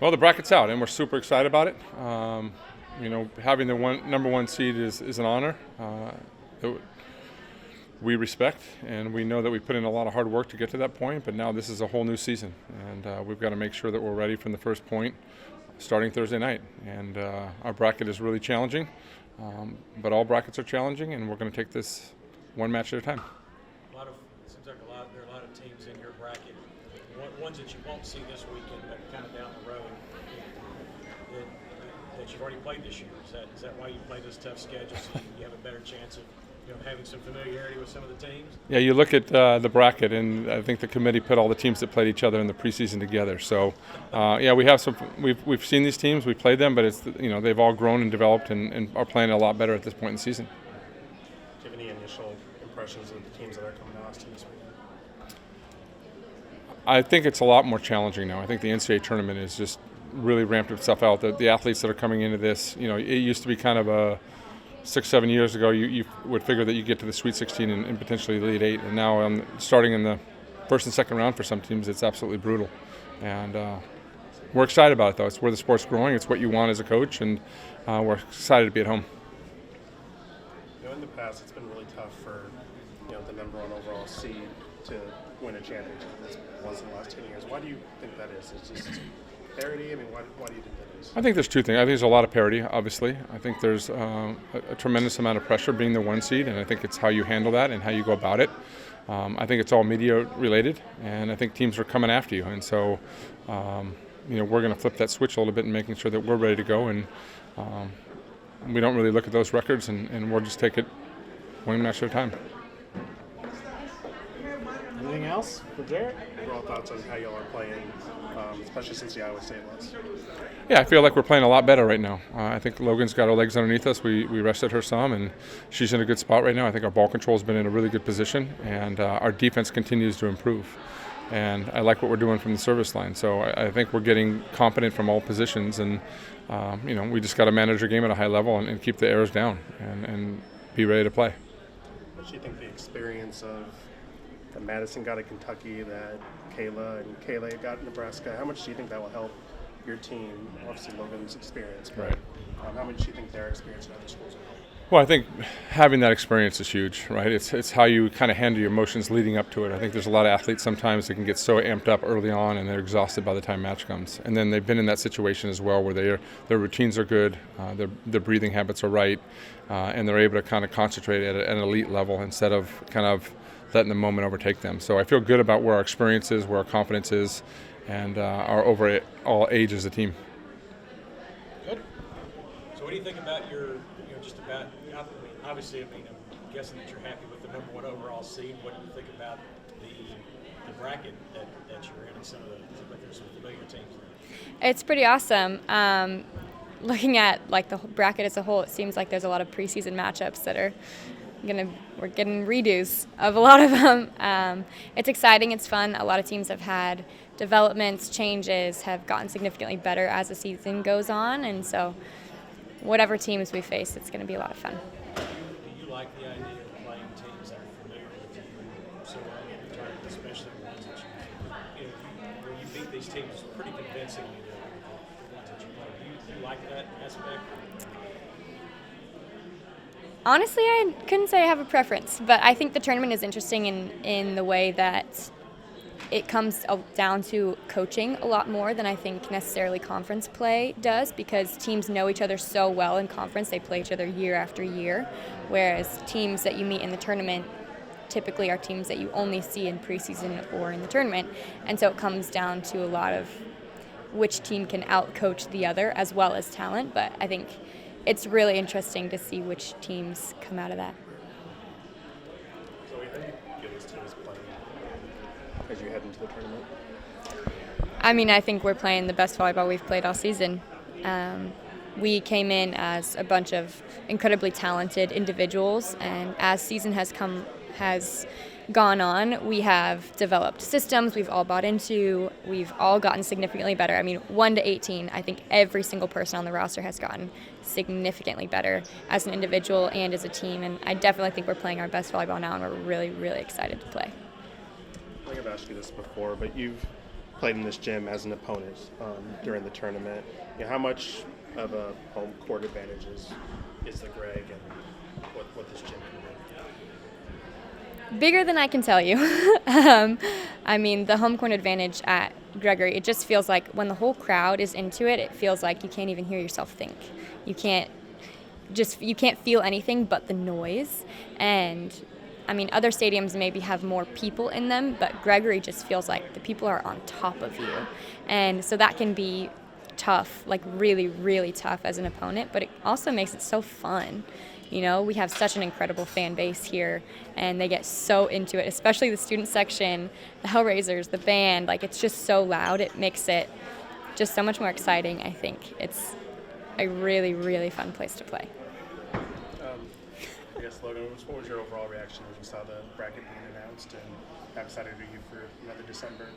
Well, the bracket's out, and we're super excited about it. Having the number one seed is an honor. We respect, and we know that we put in a lot of hard work to get to that point, but now this is a whole new season, and we've got to make sure that we're ready from the first point starting Thursday night. And our bracket is really challenging, but all brackets are challenging, and we're going to take this one match at a time. It seems like there are a lot of teams in your bracket, ones that you won't see this weekend, but kind of down the road that you've already played this year. Is that why you play this tough schedule, so you have a better chance of having some familiarity with some of the teams? Yeah, you look at the bracket, and I think the committee put all the teams that played each other in the preseason together. So, we have some. We've seen these teams, we've played them, but it's they've all grown and developed and are playing a lot better at this point in the season. Do you have any initial impressions of the teams that are coming to Austin this weekend? I think it's a lot more challenging now. I think the NCAA tournament has just really ramped itself out. The athletes that are coming into this, it used to be kind of a 6-7 years ago, you would figure that you get to the Sweet 16 and potentially the Elite 8, and now starting in the first and second round for some teams, it's absolutely brutal. And we're excited about it, though. It's where the sport's growing. It's what you want as a coach, and we're excited to be at home. In the past, it's been really tough for the number one overall seed to win a championship once in the last 10 years. Why do you think that is? It's just parity? I mean, why do you think that is? I think there's two things. I think there's a lot of parity, obviously. I think there's a tremendous amount of pressure being the one seed, and I think it's how you handle that and how you go about it. I think it's all media related, and I think teams are coming after you. And so, we're going to flip that switch a little bit and making sure that we're ready to go. And we don't really look at those records, and we'll just take it one match at a time. Anything else for Jarrett? Overall thoughts on how y'all are playing, especially since the Iowa State loss? Yeah, I feel like we're playing a lot better right now. I think Logan's got her legs underneath us. We rested her some, and she's in a good spot right now. I think our ball control has been in a really good position, and our defense continues to improve. And I like what we're doing from the service line. So I think we're getting competent from all positions, and we just got to manage our game at a high level and keep the errors down and be ready to play. What do you think the experience of that Madison got at Kentucky, that Kayla and Kayla got at Nebraska, how much do you think that will help your team? Obviously Logan's experience, but right. How much do you think their experience in other schools will help? Well, I think having that experience is huge, right? It's how you kind of handle your emotions leading up to it. I think there's a lot of athletes sometimes that can get so amped up early on and they're exhausted by the time match comes. And then they've been in that situation as well where their routines are good, their breathing habits are right, and they're able to kind of concentrate at an elite level instead of kind of letting the moment overtake them. So I feel good about where our experience is, where our confidence is, and our overall age as a team. Good. So what do you think about obviously, I'm guessing that you're happy with the number one overall seed. What do you think about the bracket that you're in and some of there's some familiar teams there? It's pretty awesome. Looking at the bracket as a whole, it seems like there's a lot of preseason matchups that are we're getting redos of a lot of them. It's exciting, it's fun. A lot of teams have had developments, changes, have gotten significantly better as the season goes on, and so whatever teams we face, it's going to be a lot of fun. Do you like the idea of playing teams that are familiar with you so well in the tournament, especially the ones that when you beat these teams pretty convincingly, the ones that you play? Do you like that aspect? Honestly, I couldn't say I have a preference, but I think the tournament is interesting in the way that it comes down to coaching a lot more than I think necessarily conference play does, because teams know each other so well in conference. They play each other year after year, whereas teams that you meet in the tournament typically are teams that you only see in preseason or in the tournament. And so it comes down to a lot of which team can out-coach the other as well as talent, but I think it's really interesting to see which teams come out of that. So how do you get these teams playing as you head into the tournament? I mean, I think we're playing the best volleyball we've played all season. We came in as a bunch of incredibly talented individuals, and as season has gone on, we have developed systems we've all bought into. We've all gotten significantly better. I mean, 1 to 18, I think every single person on the roster has gotten significantly better as an individual and as a team, and I definitely think we're playing our best volleyball now, and we're really, really excited to play. I think I've asked you this before, but you've played in this gym as an opponent during the tournament. You know, how much of a home court advantage is the Greg and what this gym can do? Bigger than I can tell you. I mean, the home court advantage at Gregory, it just feels like when the whole crowd is into it, it feels like you can't even hear yourself think. You can't feel anything but the noise. And I mean, other stadiums maybe have more people in them, but Gregory just feels like the people are on top of you. And so that can be tough, like really, really tough as an opponent, but it also makes it so fun. You know, we have such an incredible fan base here, and they get so into it, especially the student section, the Hellraisers, the band. Like, it's just so loud. It makes it just so much more exciting, I think. It's a really, really fun place to play. I guess, Logan, what was your overall reaction when you saw the bracket being announced, and how excited are you for another December?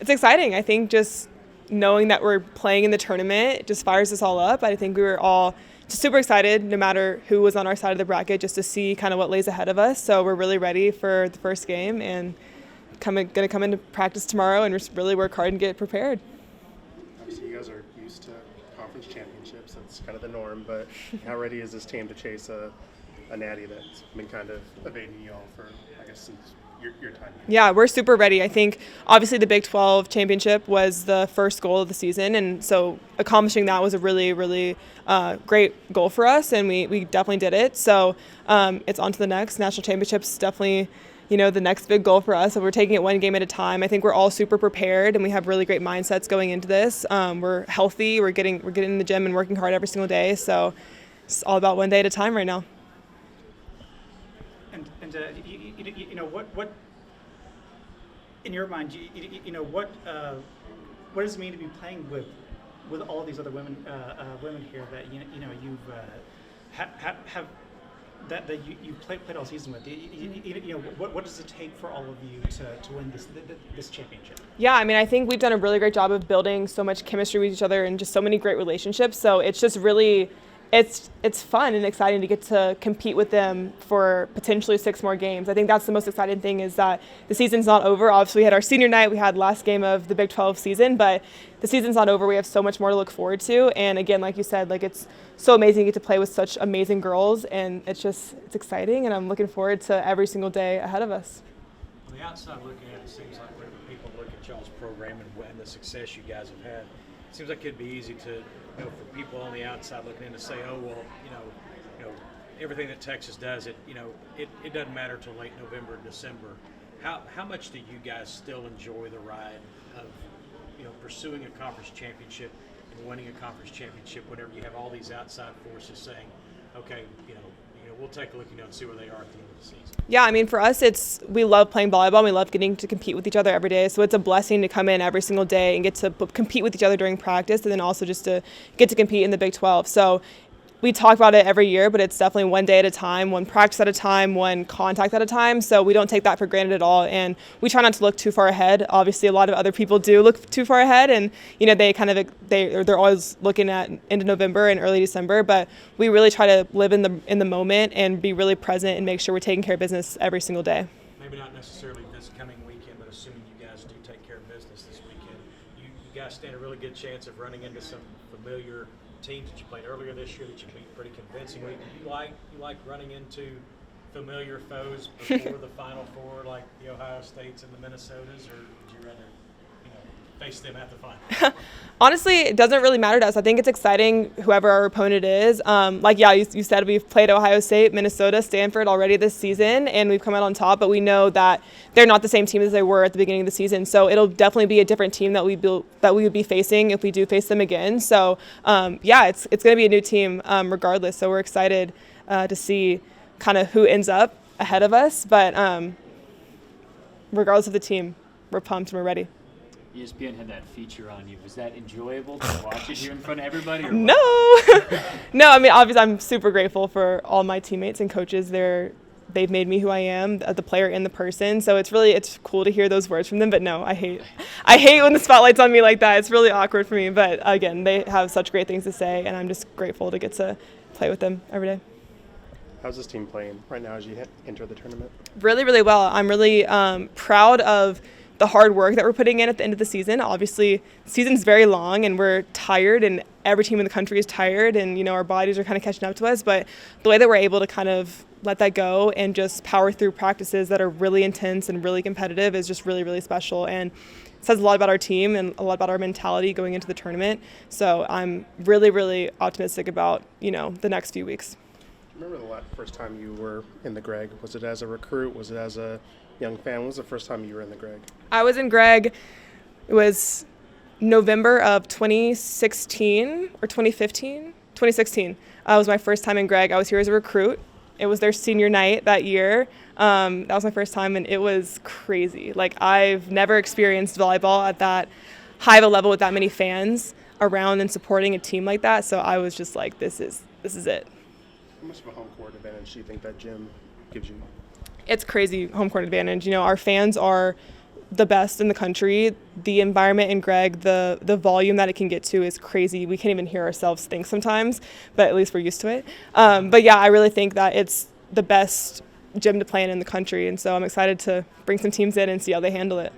It's exciting. I think just knowing that we're playing in the tournament just fires us all up. I think we were all just super excited, no matter who was on our side of the bracket, just to see kind of what lays ahead of us. So we're really ready for the first game and going to come into practice tomorrow and just really work hard and get prepared. Obviously, you guys are used to conference championships. That's kind of the norm. But how ready is this team to chase a natty that's been kind of evading you all for, I guess, since your time here? Yeah, we're super ready. I think obviously the Big 12 championship was the first goal of the season, and so accomplishing that was a really, really great goal for us, and we definitely did it. So it's on to the next. National championships definitely, you know, the next big goal for us. So we're taking it one game at a time. I think we're all super prepared, and we have really great mindsets going into this. We're healthy. We're getting in the gym and working hard every single day. So it's all about one day at a time right now. You know what in your mind, you know what does it mean to be playing with all these other women here that you know you've have that you've played all season with? You know what does it take for all of you to win this championship? Yeah, I mean, I think we've done a really great job of building so much chemistry with each other and just so many great relationships. So it's just really it's fun and exciting to get to compete with them for potentially 6 more games. I think that's the most exciting thing, is that the season's not over. Obviously, we had our senior night, we had last game of the Big 12 season, but the season's not over. We have so much more to look forward to. And again, like you said, like, it's so amazing to get to play with such amazing girls, and it's exciting, and I'm looking forward to every single day ahead of us. On the outside looking at it, seems like whenever people look at y'all's program and the success you guys have had, it seems like it'd be easy to, you know, for people on the outside looking in to say, oh, well, you know, everything that Texas does, it doesn't matter till late November, December. How much do you guys still enjoy the ride of, you know, pursuing a conference championship and winning a conference championship whenever you have all these outside forces saying, okay, you know, we'll take a look, you know, and see where they are at the end of the season? Yeah, I mean, for us, we love playing volleyball. We love getting to compete with each other every day. So it's a blessing to come in every single day and get to compete with each other during practice, and then also just to get to compete in the Big 12. So we talk about it every year, but it's definitely one day at a time, one practice at a time, one contact at a time. So we don't take that for granted at all, and we try not to look too far ahead. Obviously, a lot of other people do look too far ahead, and you know, they're always looking at into November and early December. But we really try to live in the moment and be really present and make sure we're taking care of business every single day. Maybe not necessarily this coming weekend, but assuming you guys do take care of business this weekend, you guys stand a really good chance of running into some familiar teams that you played earlier this year that you beat pretty convincingly. Do you like running into familiar foes before the Final Four, like the Ohio States and the Minnesotas, or would you rather, you know, face them at the final? Honestly, it doesn't really matter to us. I think it's exciting whoever our opponent is. You said we've played Ohio State, Minnesota, Stanford already this season, and we've come out on top, but we know that they're not the same team as they were at the beginning of the season. So it'll definitely be a different team that we would be facing if we do face them again. So it's going to be a new team regardless. So we're excited to see kind of who ends up ahead of us. But regardless of the team, we're pumped and we're ready. ESPN had that feature on you. Was that enjoyable to watch it here in front of everybody? Or No. No, I mean, obviously I'm super grateful for all my teammates and coaches. They've made me who I am, the player and the person. So it's cool to hear those words from them. But no, I hate when the spotlight's on me like that. It's really awkward for me. But again, they have such great things to say, and I'm just grateful to get to play with them every day. How's this team playing right now as you enter the tournament? Really, really well. I'm really proud of the hard work that we're putting in at the end of the season. Obviously, the season's very long and we're tired, and every team in the country is tired, and, you know, our bodies are kind of catching up to us. But the way that we're able to kind of let that go and just power through practices that are really intense and really competitive is just really, really special. And it says a lot about our team and a lot about our mentality going into the tournament. So I'm really, really optimistic about, you know, the next few weeks. Remember the first time you were in the Greg? Was it as a recruit? Was it as a young fan? When was the first time you were in the Greg? I was in Greg. It was November of 2016 or 2015? 2016 was my first time in Greg. I was here as a recruit. It was their senior night that year. That was my first time, and it was crazy. Like, I've never experienced volleyball at that high of a level with that many fans around and supporting a team like that. So I was just like, this is it. How much of a home court advantage do you think that gym gives you? It's crazy home court advantage. You know, our fans are the best in the country. The environment in Greg, the volume that it can get to is crazy. We can't even hear ourselves think sometimes, but at least we're used to it. But yeah, I really think that it's the best gym to play in the country, and so I'm excited to bring some teams in and see how they handle it.